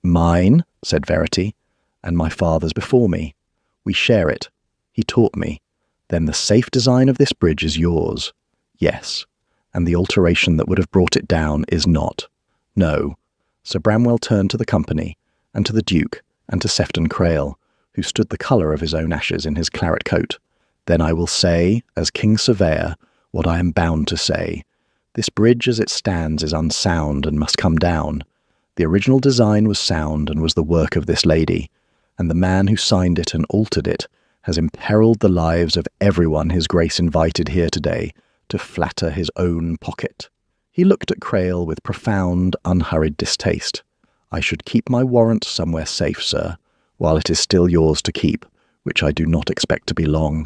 [SPEAKER 1] "Mine," said Verity, "and my father's before me. We share it. He taught me. Then the safe design of this bridge is yours." "Yes." "And the alteration that would have brought it down is not." "No." Sir Bramwell turned to the company, and to the Duke, and to Sefton Crail, who stood the colour of his own ashes in his claret coat. "Then I will say, as King's Surveyor, what I am bound to say. This bridge as it stands is unsound and must come down. The original design was sound and was the work of this lady, and the man who signed it and altered it has imperilled the lives of everyone His Grace invited here today to flatter his own pocket." He looked at Crail with profound, unhurried distaste. "I should keep my warrant somewhere safe, sir, while it is still yours to keep, which I do not expect to be long."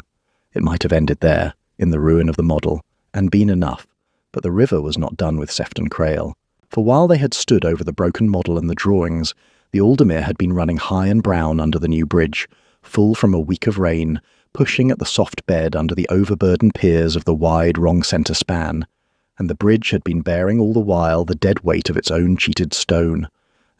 [SPEAKER 1] It might have ended there, in the ruin of the model, and been enough, but the river was not done with Sefton Crail. For while they had stood over the broken model and the drawings, the Aldermere had been running high and brown under the new bridge, full from a week of rain, pushing at the soft bed under the overburdened piers of the wide wrong-centre span, and the bridge had been bearing all the while the dead weight of its own cheated stone.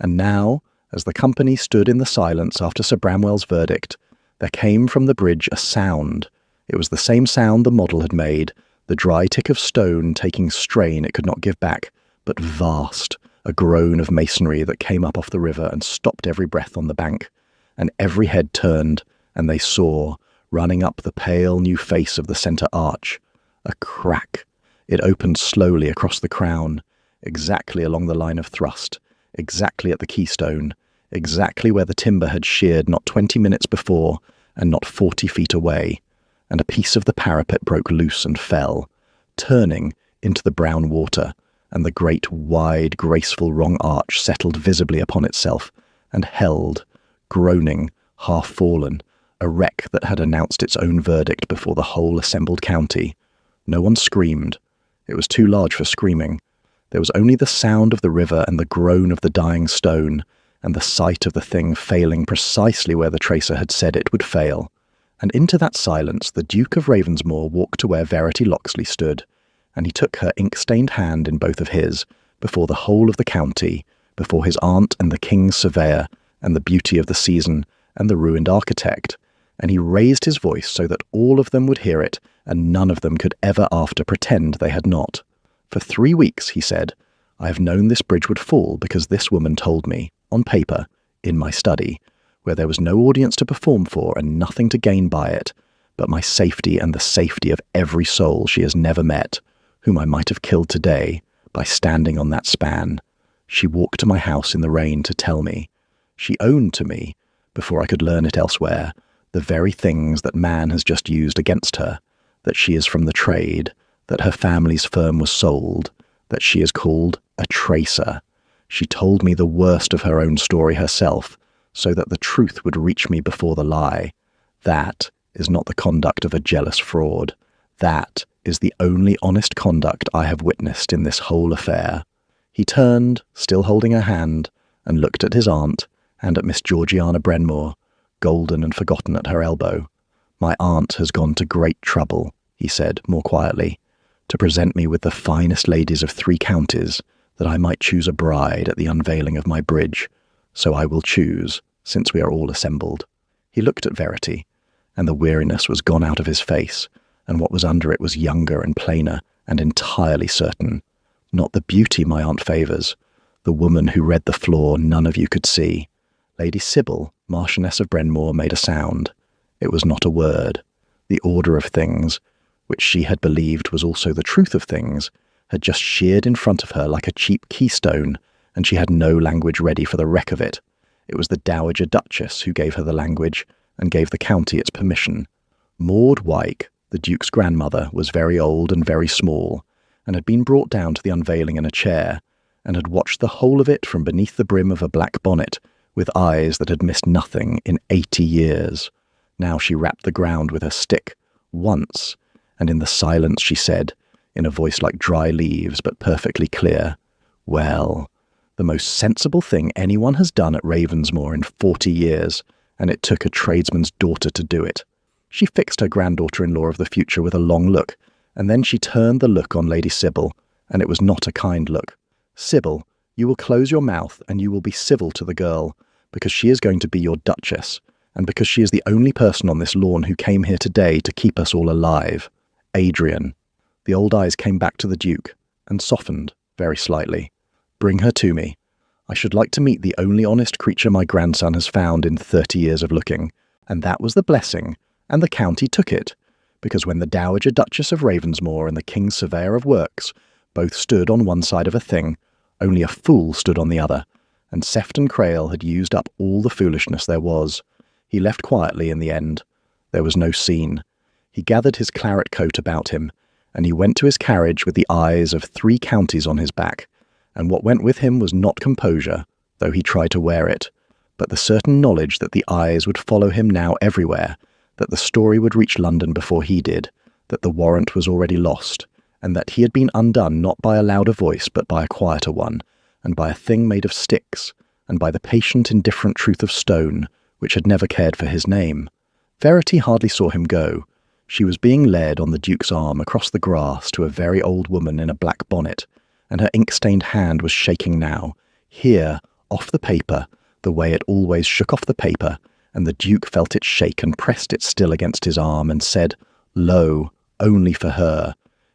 [SPEAKER 1] And now, as the company stood in the silence after Sir Bramwell's verdict, there came from the bridge a sound. It was the same sound the model had made, the dry tick of stone taking strain it could not give back, but vast, a groan of masonry that came up off the river and stopped every breath on the bank. And every head turned, and they saw, running up the pale new face of the centre arch. A crack. It opened slowly across the crown, exactly along the line of thrust, exactly at the keystone, exactly where the timber had sheared not 20 minutes before and not 40 feet away, and a piece of the parapet broke loose and fell, turning into the brown water, and the great, wide, graceful wrong arch settled visibly upon itself and held, groaning, half-fallen, a wreck that had announced its own verdict before the whole assembled county. No one screamed. It was too large for screaming. There was only the sound of the river and the groan of the dying stone, and the sight of the thing failing precisely where the tracer had said it would fail. And into that silence the Duke of Ravensmoor walked to where Verity Locksley stood, and he took her ink-stained hand in both of his, before the whole of the county, before his aunt and the king's surveyor, and the beauty of the season, and the ruined architect, and he raised his voice so that all of them would hear it, and none of them could ever after pretend they had not. For 3 weeks, he said, I have known this bridge would fall because this woman told me, on paper, in my study, where there was no audience to perform for and nothing to gain by it, but my safety and the safety of every soul she has never met, whom I might have killed today by standing on that span. She walked to my house in the rain to tell me. She owned to me, before I could learn it elsewhere, the very things that man has just used against her, that she is from the trade, that her family's firm was sold, that she is called a tracer. She told me the worst of her own story herself, so that the truth would reach me before the lie. That is not the conduct of a jealous fraud. That is the only honest conduct I have witnessed in this whole affair. He turned, still holding her hand, and looked at his aunt and at Miss Georgiana Brenmore, golden and forgotten at her elbow. My aunt has gone to great trouble, he said more quietly, to present me with the finest ladies of 3 counties, that I might choose a bride at the unveiling of my bridge. So I will choose, since we are all assembled. He looked at Verity, and the weariness was gone out of his face, and what was under it was younger and plainer and entirely certain. Not the beauty my aunt favours, the woman who read the floor none of you could see. Lady Sybil, Marchioness of Brenmore, made a sound. It was not a word. The order of things, which she had believed was also the truth of things, had just sheared in front of her like a cheap keystone, and she had no language ready for the wreck of it. It was the Dowager Duchess who gave her the language, and gave the county its permission. Maud Wyke, the Duke's grandmother, was very old and very small, and had been brought down to the unveiling in a chair, and had watched the whole of it from beneath the brim of a black bonnet, with eyes that had missed nothing in 80 years. Now she rapped the ground with her stick, once, and in the silence she said, in a voice like dry leaves but perfectly clear, "Well, the most sensible thing anyone has done at Ravensmoor in 40 years, and it took a tradesman's daughter to do it." She fixed her granddaughter-in-law of the future with a long look, and then she turned the look on Lady Sybil, and it was not a kind look. "Sybil, you will close your mouth, and you will be civil to the girl, because she is going to be your duchess, and because she is the only person on this lawn who came here today to keep us all alive. Adrian." The old eyes came back to the Duke, and softened, very slightly. "Bring her to me. I should like to meet the only honest creature my grandson has found in 30 years of looking." And that was the blessing, and the county took it, because when the Dowager Duchess of Ravensmoor and the King's Surveyor of Works both stood on one side of a thing, only a fool stood on the other, and Sefton Crail had used up all the foolishness there was. He left quietly in the end. There was no scene. He gathered his claret coat about him, and he went to his carriage with the eyes of 3 counties on his back, and what went with him was not composure, though he tried to wear it, but the certain knowledge that the eyes would follow him now everywhere, that the story would reach London before he did, that the warrant was already lost, and that he had been undone not by a louder voice but by a quieter one, and by a thing made of sticks, and by the patient indifferent truth of stone, which had never cared for his name. Verity hardly saw him go. She was being led on the Duke's arm across the grass to a very old woman in a black bonnet, and her ink-stained hand was shaking now, here, off the paper, the way it always shook off the paper, and the Duke felt it shake and pressed it still against his arm, and said, "Lo, only for her.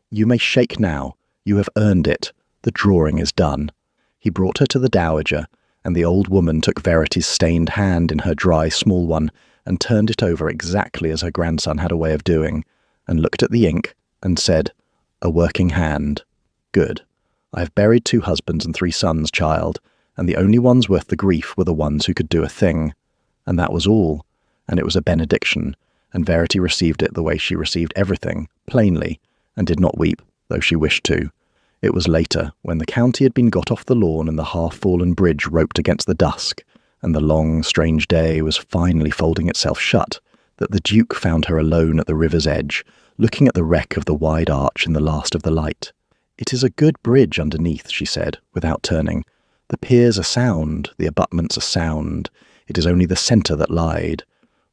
[SPEAKER 1] You may shake now. You have earned it. The drawing is done." He brought her to the Dowager, and the old woman took Verity's stained hand in her dry, small one, and turned it over exactly as her grandson had a way of doing, and looked at the ink and said, "A working hand. Good. I have buried 2 husbands and 3 sons, child, and the only ones worth the grief were the ones who could do a thing." And that was all, and it was a benediction, and Verity received it the way she received everything, plainly, and did not weep, though she wished to. It was later, when the county had been got off the lawn and the half-fallen bridge roped against the dusk, and the long, strange day was finally folding itself shut, that the Duke found her alone at the river's edge, looking at the wreck of the wide arch in the last of the light. "It is a good bridge underneath," she said, without turning. "The piers are sound, the abutments are sound. It is only the centre that lied.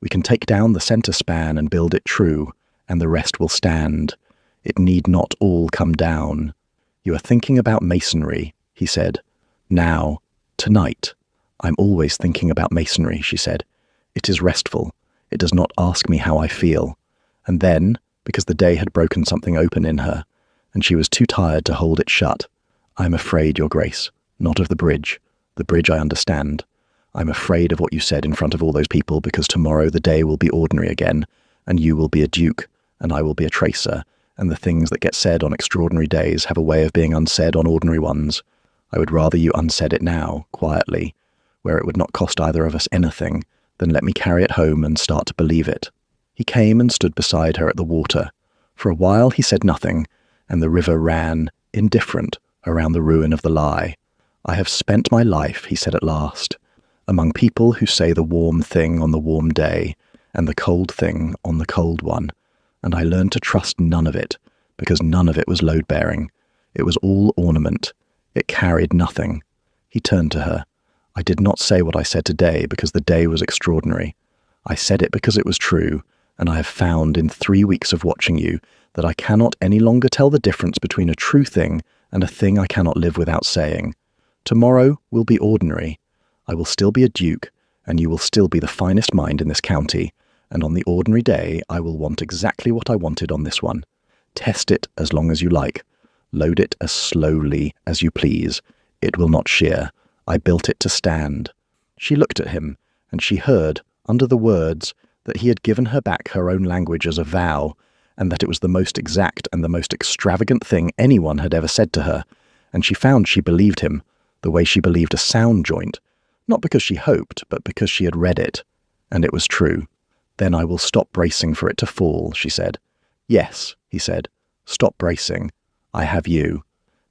[SPEAKER 1] We can take down the centre span and build it true, and the rest will stand. It need not all come down." "You are thinking about masonry," he said. "Now, tonight." "I'm always thinking about masonry," she said. "It is restful. It does not ask me how I feel." And then, because the day had broken something open in her, and she was too tired to hold it shut, "I'm afraid, Your Grace, not of the bridge. The bridge I understand. I'm afraid of what you said in front of all those people, because tomorrow the day will be ordinary again, and you will be a duke, and I will be a tracer, and the things that get said on extraordinary days have a way of being unsaid on ordinary ones. I would rather you unsaid it now, quietly, where it would not cost either of us anything, than let me carry it home and start to believe it." He came and stood beside her at the water. For a while he said nothing, and the river ran, indifferent, around the ruin of the lie. "I have spent my life," he said at last, "among people who say the warm thing on the warm day, and the cold thing on the cold one, and I learned to trust none of it, because none of it was load-bearing. It was all ornament. It carried nothing." He turned to her. "I did not say what I said today because the day was extraordinary. I said it because it was true, and I have found in 3 weeks of watching you that I cannot any longer tell the difference between a true thing and a thing I cannot live without saying. Tomorrow will be ordinary. I will still be a duke, and you will still be the finest mind in this county, and on the ordinary day I will want exactly what I wanted on this one. Test it as long as you like. Load it as slowly as you please. It will not shear. I built it to stand." She looked at him, and she heard, under the words, that he had given her back her own language as a vow, and that it was the most exact and the most extravagant thing anyone had ever said to her, and she found she believed him, the way she believed a sound joint, not because she hoped, but because she had read it. And it was true. "Then I will stop bracing for it to fall," she said. "Yes," he said, "stop bracing. I have you."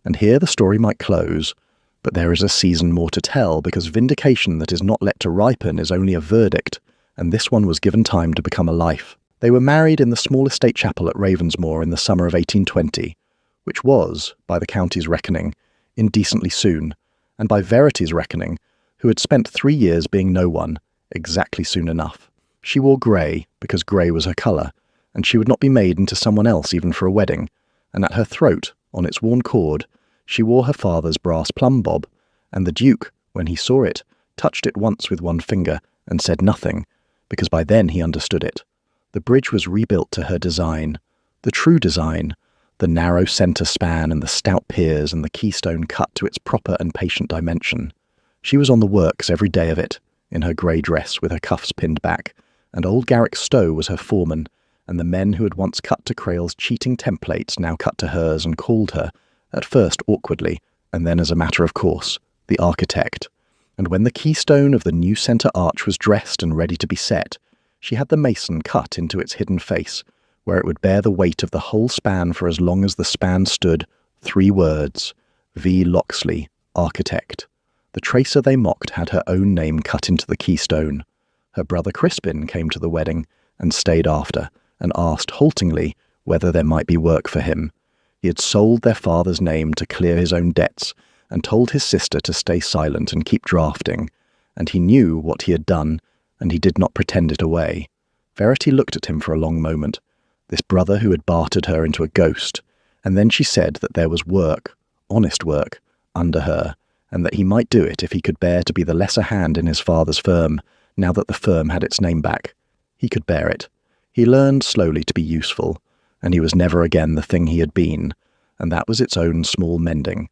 [SPEAKER 1] And here the story might close, but there is a season more to tell, because vindication that is not let to ripen is only a verdict, and this one was given time to become a life. They were married in the small estate chapel at Ravensmoor in the summer of 1820, which was, by the county's reckoning, indecently soon, and by Verity's reckoning, who had spent 3 years being no one, exactly soon enough. She wore grey, because grey was her colour, and she would not be made into someone else even for a wedding, and at her throat, on its worn cord, she wore her father's brass plumb bob, and the Duke, when he saw it, touched it once with one finger and said nothing, because by then he understood it. The bridge was rebuilt to her design, the true design, the narrow centre span and the stout piers and the keystone cut to its proper and patient dimension. She was on the works every day of it, in her grey dress with her cuffs pinned back, and old Garrick Stowe was her foreman, and the men who had once cut to Crail's cheating templates now cut to hers and called her, at first awkwardly, and then as a matter of course, the architect. And when the keystone of the new centre arch was dressed and ready to be set, she had the mason cut into its hidden face, where it would bear the weight of the whole span for as long as the span stood, 3 words, V. Locksley, architect. The tracer they mocked had her own name cut into the keystone. Her brother Crispin came to the wedding, and stayed after, and asked haltingly whether there might be work for him. He had sold their father's name to clear his own debts, and told his sister to stay silent and keep drafting, and he knew what he had done, and he did not pretend it away. Verity looked at him for a long moment, this brother who had bartered her into a ghost, and then she said that there was work, honest work, under her, and that he might do it if he could bear to be the lesser hand in his father's firm, now that the firm had its name back. He could bear it. He learned slowly to be useful, and he was never again the thing he had been, and that was its own small mending.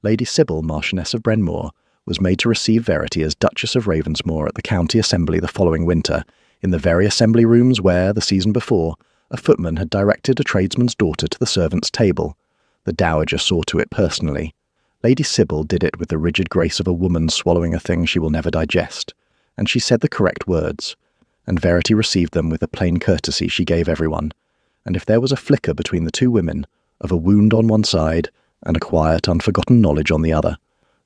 [SPEAKER 1] Lady Sybil, Marchioness of Brenmore, was made to receive Verity as Duchess of Ravensmoor at the County Assembly the following winter, in the very assembly rooms where, the season before, a footman had directed a tradesman's daughter to the servants' table. The dowager saw to it personally. Lady Sybil did it with the rigid grace of a woman swallowing a thing she will never digest, and she said the correct words, and Verity received them with the plain courtesy she gave everyone, and if there was a flicker between the two women, of a wound on one side and a quiet, unforgotten knowledge on the other,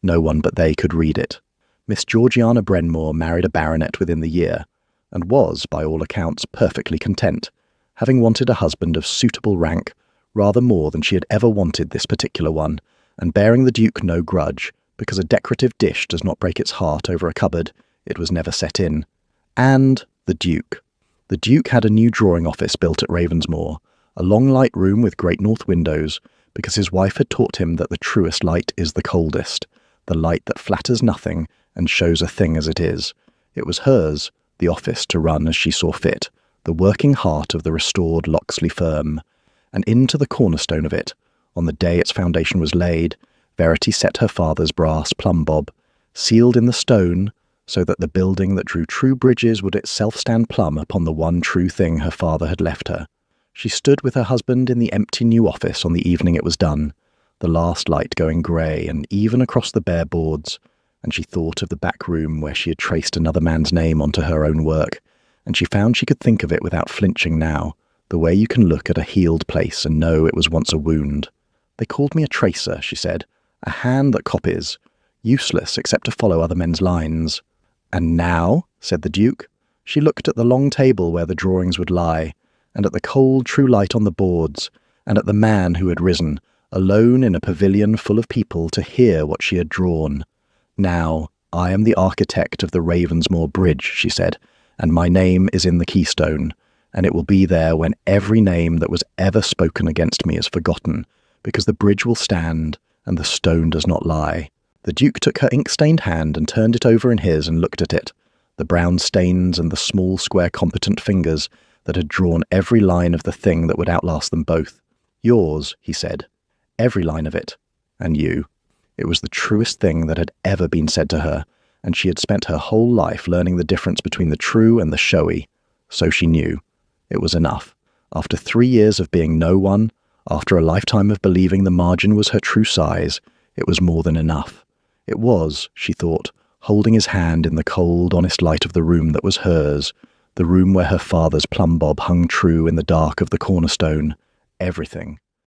[SPEAKER 1] no one but they could read it. Miss Georgiana Brenmore married a baronet within the year, and was, by all accounts, perfectly content, having wanted a husband of suitable rank, rather more than she had ever wanted this particular one, and bearing the Duke no grudge, because a decorative dish does not break its heart over a cupboard it was never set in. And the Duke. The Duke had a new drawing office built at Ravensmoor, a long light room with great north windows, because his wife had taught him that the truest light is the coldest, the light that flatters nothing and shows a thing as it is. It was hers, the office, to run as she saw fit, the working heart of the restored Locksley firm. And into the cornerstone of it, on the day its foundation was laid, Verity set her father's brass plumb-bob, sealed in the stone, so that the building that drew true bridges would itself stand plumb upon the one true thing her father had left her. She stood with her husband in the empty new office on the evening it was done, the last light going grey and even across the bare boards, and she thought of the back room where she had traced another man's name onto her own work, and she found she could think of it without flinching now, the way you can look at a healed place and know it was once a wound. They called me a tracer, she said, a hand that copies, useless except to follow other men's lines. And now, said the Duke, she looked at the long table where the drawings would lie, and at the cold true light on the boards, and at the man who had risen, alone in a pavilion full of people to hear what she had drawn. Now, I am the architect of the Ravensmoor Bridge, she said, and my name is in the keystone, and it will be there when every name that was ever spoken against me is forgotten, because the bridge will stand, and the stone does not lie. The Duke took her ink-stained hand and turned it over in his and looked at it, the brown stains and the small, square, competent fingers that had drawn every line of the thing that would outlast them both. Yours, he said, every line of it, and you. It was the truest thing that had ever been said to her, and she had spent her whole life learning the difference between the true and the showy. So she knew. It was enough. After 3 years of being no one, after a lifetime of believing the margin was her true size, it was more than enough. It was, she thought, holding his hand in the cold, honest light of the room that was hers, the room where her father's plumb-bob hung true in the dark of the cornerstone. Everything.